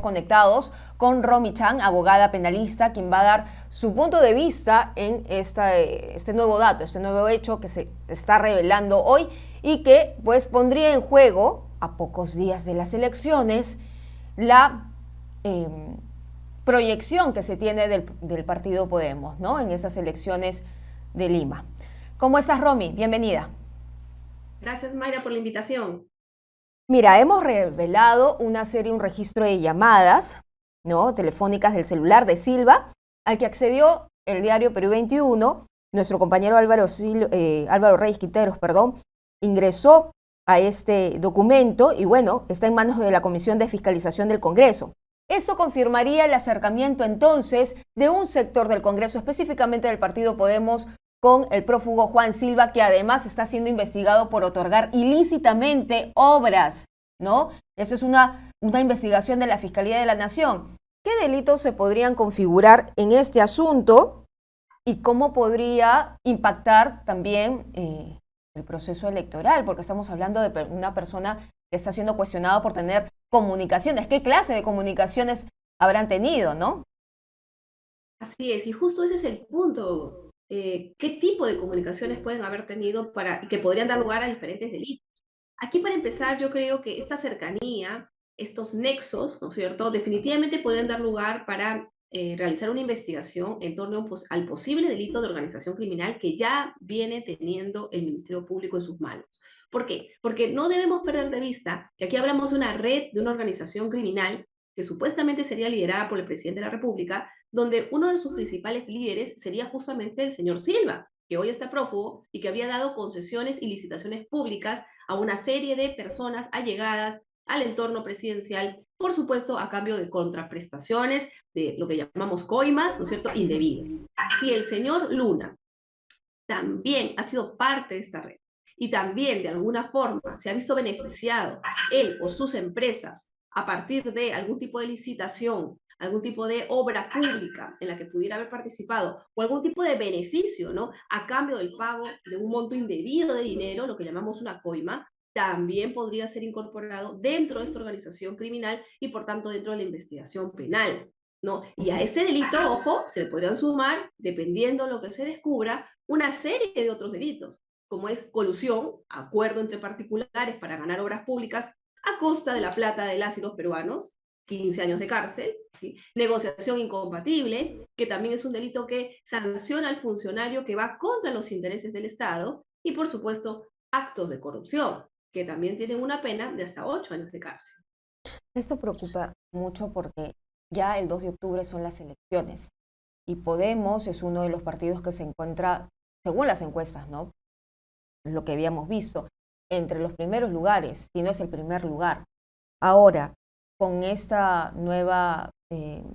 conectados con Romy Chan, abogada penalista, quien va a dar su punto de vista en este nuevo dato, este nuevo hecho que se está revelando hoy y que pues pondría en juego, a pocos días de las elecciones, la proyección que se tiene del partido Podemos, ¿no? En esas elecciones de Lima. ¿Cómo estás, Romy? Bienvenida. Gracias, Mayra, por la invitación. Mira, hemos revelado un registro de llamadas, ¿no?, telefónicas del celular de Silva, al que accedió el diario Perú 21. Nuestro compañero Álvaro Reyes Quinteros, ingresó a este documento y bueno, está en manos de la Comisión de Fiscalización del Congreso. Eso confirmaría el acercamiento entonces de un sector del Congreso, específicamente del partido Podemos, con el prófugo Juan Silva, que además está siendo investigado por otorgar ilícitamente obras, ¿no? Eso es una investigación de la Fiscalía de la Nación. ¿Qué delitos se podrían configurar en este asunto y cómo podría impactar también el proceso electoral? Porque estamos hablando de una persona que está siendo cuestionada por tener comunicaciones. ¿Qué clase de comunicaciones habrán tenido, no? Así es, y justo ese es el punto. ¿Qué tipo de comunicaciones pueden haber tenido que podrían dar lugar a diferentes delitos? Aquí, para empezar, yo creo que esta cercanía, estos nexos, ¿no es cierto?, definitivamente podrían dar lugar para realizar una investigación en torno al posible delito de organización criminal que ya viene teniendo el Ministerio Público en sus manos. ¿Por qué? Porque no debemos perder de vista que aquí hablamos de una red, de una organización criminal que supuestamente sería liderada por el presidente de la República, donde uno de sus principales líderes sería justamente el señor Silva, que hoy está prófugo y que había dado concesiones y licitaciones públicas a una serie de personas allegadas al entorno presidencial, por supuesto, a cambio de contraprestaciones, de lo que llamamos coimas, ¿no es cierto?, indebidas. Si el señor Luna también ha sido parte de esta red y también de alguna forma se ha visto beneficiado él o sus empresas a partir de algún tipo de licitación, algún tipo de obra pública en la que pudiera haber participado o algún tipo de beneficio, ¿no?, a cambio del pago de un monto indebido de dinero, lo que llamamos una coima, también podría ser incorporado dentro de esta organización criminal y por tanto dentro de la investigación penal, ¿no? Y a este delito, ojo, se le podrían sumar, dependiendo de lo que se descubra, una serie de otros delitos, como es colusión, acuerdo entre particulares para ganar obras públicas a costa de la plata de las y los peruanos, 15 años de cárcel, ¿sí?, negociación incompatible, que también es un delito que sanciona al funcionario que va contra los intereses del Estado, y por supuesto, actos de corrupción, que también tienen una pena de hasta 8 años de cárcel. Esto preocupa mucho porque ya el 2 de octubre son las elecciones y Podemos es uno de los partidos que se encuentra, según las encuestas, ¿no?, lo que habíamos visto, entre los primeros lugares, si no es el primer lugar. Ahora, con esta nueva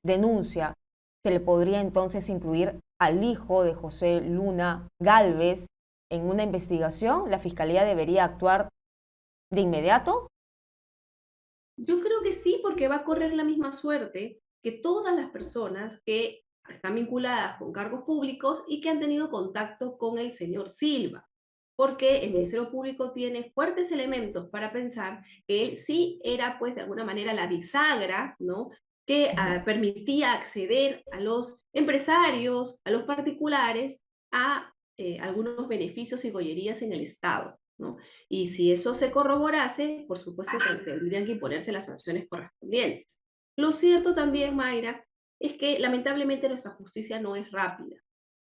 denuncia, se le podría entonces incluir al hijo de José Luna Gálvez en una investigación. ¿La Fiscalía debería actuar de inmediato? Yo creo que sí, porque va a correr la misma suerte que todas las personas que están vinculadas con cargos públicos y que han tenido contacto con el señor Silva, porque el Ministerio Público tiene fuertes elementos para pensar que él sí era, pues, de alguna manera la bisagra, ¿no?, que permitía acceder a los empresarios, a los particulares, a algunos beneficios y gollerías en el Estado, ¿no? Y si eso se corroborase, por supuesto que tendrían que imponerse las sanciones correspondientes. Lo cierto también, Mayra, es que lamentablemente nuestra justicia no es rápida.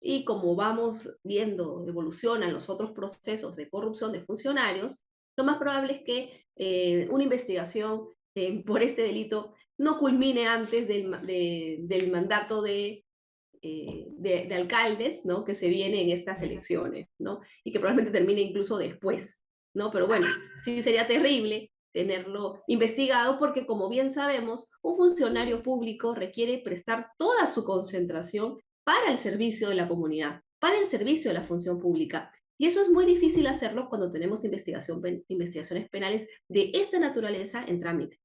Y como vamos viendo, evolucionan los otros procesos de corrupción de funcionarios, lo más probable es que una investigación por este delito no culmine antes del mandato de alcaldes, ¿no?, que se viene en estas elecciones, ¿no?, y que probablemente termine incluso después, ¿no? Pero bueno, sí sería terrible tenerlo investigado porque, como bien sabemos, un funcionario público requiere prestar toda su concentración para el servicio de la comunidad, para el servicio de la función pública. Y eso es muy difícil hacerlo cuando tenemos investigaciones penales de esta naturaleza en trámite.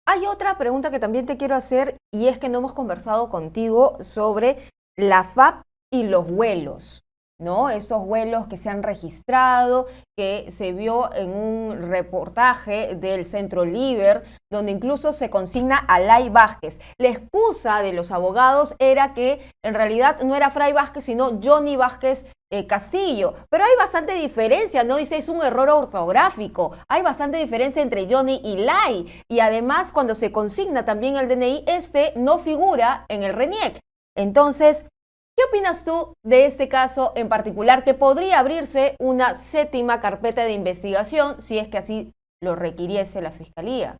Hay otra pregunta que también te quiero hacer y es que no hemos conversado contigo sobre la FAP y los vuelos, ¿no? Esos vuelos que se han registrado, que se vio en un reportaje del Centro Liber, donde incluso se consigna a Lay Vázquez. La excusa de los abogados era que en realidad no era Fray Vázquez, sino Johnny Vázquez Castillo. Pero hay bastante diferencia, ¿no? Dice, es un error ortográfico. Hay bastante diferencia entre Johnny y Lay. Y además, cuando se consigna también el DNI, este no figura en el RENIEC. Entonces, ¿qué opinas tú de este caso en particular, que podría abrirse una 7ª carpeta de investigación si es que así lo requiriese la Fiscalía?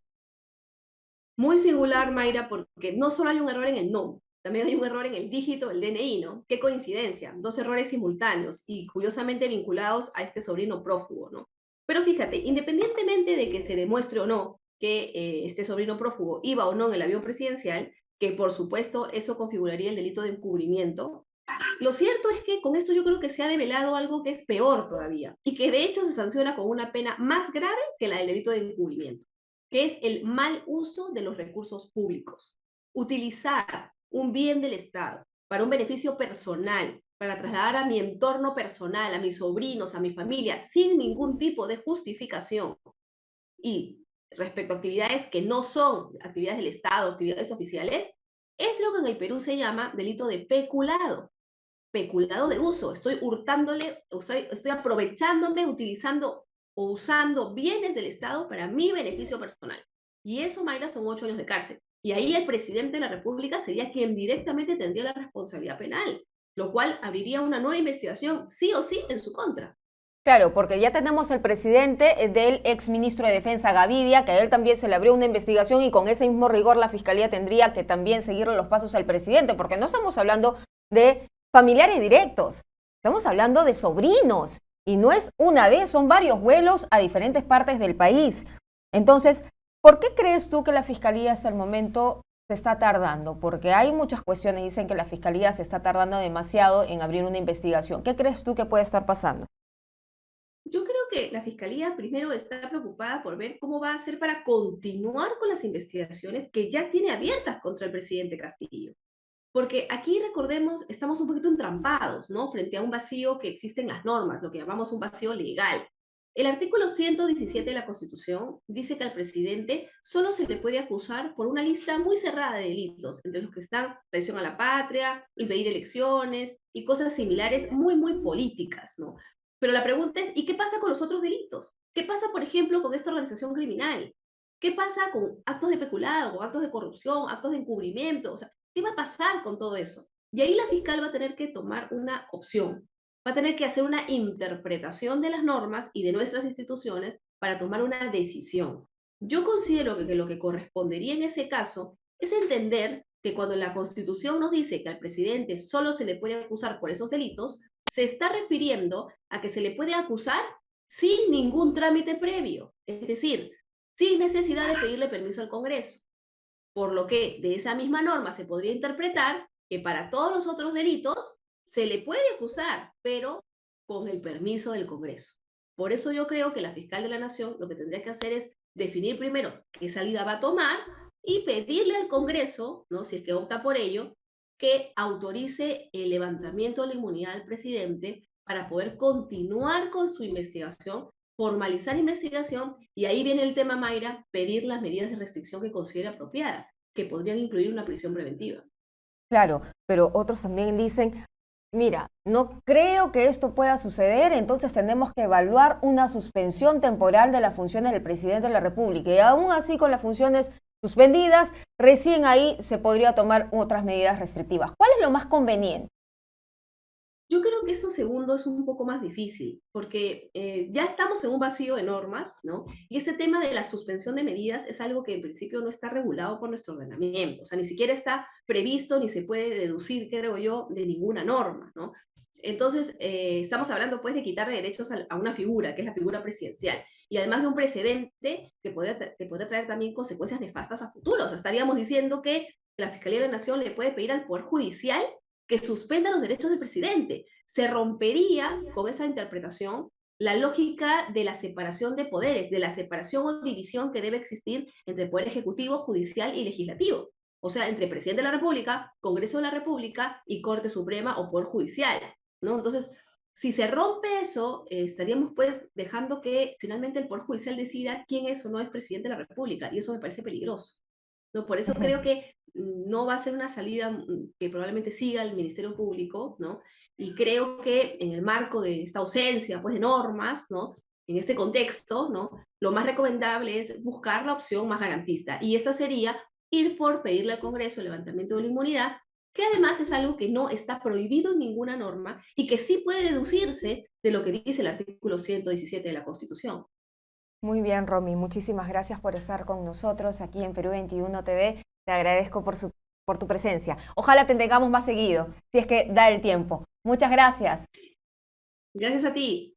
Muy singular, Mayra, porque no solo hay un error en el nombre, también hay un error en el dígito del DNI, ¿no? Qué coincidencia, dos errores simultáneos y curiosamente vinculados a este sobrino prófugo, ¿no? Pero fíjate, independientemente de que se demuestre o no que este sobrino prófugo iba o no en el avión presidencial, que por supuesto eso configuraría el delito de encubrimiento, lo cierto es que con esto yo creo que se ha develado algo que es peor todavía y que de hecho se sanciona con una pena más grave que la del delito de encubrimiento, que es el mal uso de los recursos públicos. Utilizar un bien del Estado para un beneficio personal, para trasladar a mi entorno personal, a mis sobrinos, a mi familia, sin ningún tipo de justificación. Y respecto a actividades que no son actividades del Estado, actividades oficiales, es lo que en el Perú se llama delito de peculado. Peculado de uso, estoy hurtándole, estoy aprovechándome, utilizando o usando bienes del Estado para mi beneficio personal. Y eso, Mayra, son 8 años de cárcel. Y ahí el presidente de la República sería quien directamente tendría la responsabilidad penal, lo cual abriría una nueva investigación, sí o sí, en su contra. Claro, porque ya tenemos el presidente del exministro de Defensa, Gavidia, que a él también se le abrió una investigación y con ese mismo rigor la Fiscalía tendría que también seguirle los pasos al presidente, porque no estamos hablando de familiares directos, estamos hablando de sobrinos y no es una vez, son varios vuelos a diferentes partes del país. Entonces, ¿por qué crees tú que la Fiscalía hasta el momento se está tardando? Porque hay muchas cuestiones, dicen que la Fiscalía se está tardando demasiado en abrir una investigación. ¿Qué crees tú que puede estar pasando? Yo creo que la Fiscalía primero está preocupada por ver cómo va a hacer para continuar con las investigaciones que ya tiene abiertas contra el presidente Castillo. Porque aquí, recordemos, estamos un poquito entrampados, ¿no? Frente a un vacío que existe en las normas, lo que llamamos un vacío legal. El artículo 117 de la Constitución dice que al presidente solo se le puede acusar por una lista muy cerrada de delitos, entre los que están traición a la patria, impedir elecciones y cosas similares muy, muy políticas, ¿no? Pero la pregunta es, ¿y qué pasa con los otros delitos? ¿Qué pasa, por ejemplo, con esta organización criminal? ¿Qué pasa con actos de peculado, con actos de corrupción, actos de encubrimiento? O sea, ¿qué va a pasar con todo eso? Y ahí la fiscal va a tener que tomar una opción, va a tener que hacer una interpretación de las normas y de nuestras instituciones para tomar una decisión. Yo considero que lo que correspondería en ese caso es entender que cuando la Constitución nos dice que al presidente solo se le puede acusar por esos delitos, se está refiriendo a que se le puede acusar sin ningún trámite previo, es decir, sin necesidad de pedirle permiso al Congreso. Por lo que de esa misma norma se podría interpretar que para todos los otros delitos se le puede acusar, pero con el permiso del Congreso. Por eso yo creo que la fiscal de la Nación lo que tendría que hacer es definir primero qué salida va a tomar y pedirle al Congreso, ¿no? Si es que opta por ello, que autorice el levantamiento de la inmunidad del presidente para poder continuar con su investigación, formalizar investigación, y ahí viene el tema, Mayra, pedir las medidas de restricción que considere apropiadas, que podrían incluir una prisión preventiva. Claro, pero otros también dicen, mira, no creo que esto pueda suceder, entonces tenemos que evaluar una suspensión temporal de las funciones del presidente de la República. Y aún así, con las funciones suspendidas, recién ahí se podría tomar otras medidas restrictivas. ¿Cuál es lo más conveniente? Yo creo que eso segundo es un poco más difícil, porque ya estamos en un vacío de normas, ¿no? Y este tema de la suspensión de medidas es algo que en principio no está regulado por nuestro ordenamiento, o sea, ni siquiera está previsto ni se puede deducir, creo yo, de ninguna norma, ¿no? Entonces, estamos hablando pues de quitarle derechos a una figura, que es la figura presidencial, y además de un precedente que podría traer también consecuencias nefastas a futuro. O sea, estaríamos diciendo que la Fiscalía de la Nación le puede pedir al Poder Judicial que suspenda los derechos del presidente. Se rompería con esa interpretación la lógica de la separación de poderes, de la separación o división que debe existir entre poder ejecutivo, judicial y legislativo. O sea, entre presidente de la República, Congreso de la República y Corte Suprema o Poder Judicial, ¿no? Entonces, Si se rompe eso, estaríamos pues dejando que finalmente el Poder Judicial decida quién es o no es presidente de la República, y eso me parece peligroso, ¿no? Por eso Ujú. creo que no va a ser una salida que probablemente siga el Ministerio Público, ¿no? Y creo que en el marco de esta ausencia, pues, de normas, ¿no? En este contexto, ¿no? Lo más recomendable es buscar la opción más garantista, y esa sería ir por pedirle al Congreso el levantamiento de la inmunidad, que además es algo que no está prohibido en ninguna norma y que sí puede deducirse de lo que dice el artículo 117 de la Constitución. Muy bien, Romy, muchísimas gracias por estar con nosotros aquí en Perú 21 TV. Te agradezco por tu presencia. Ojalá te tengamos más seguido, si es que da el tiempo. Muchas gracias. Gracias a ti.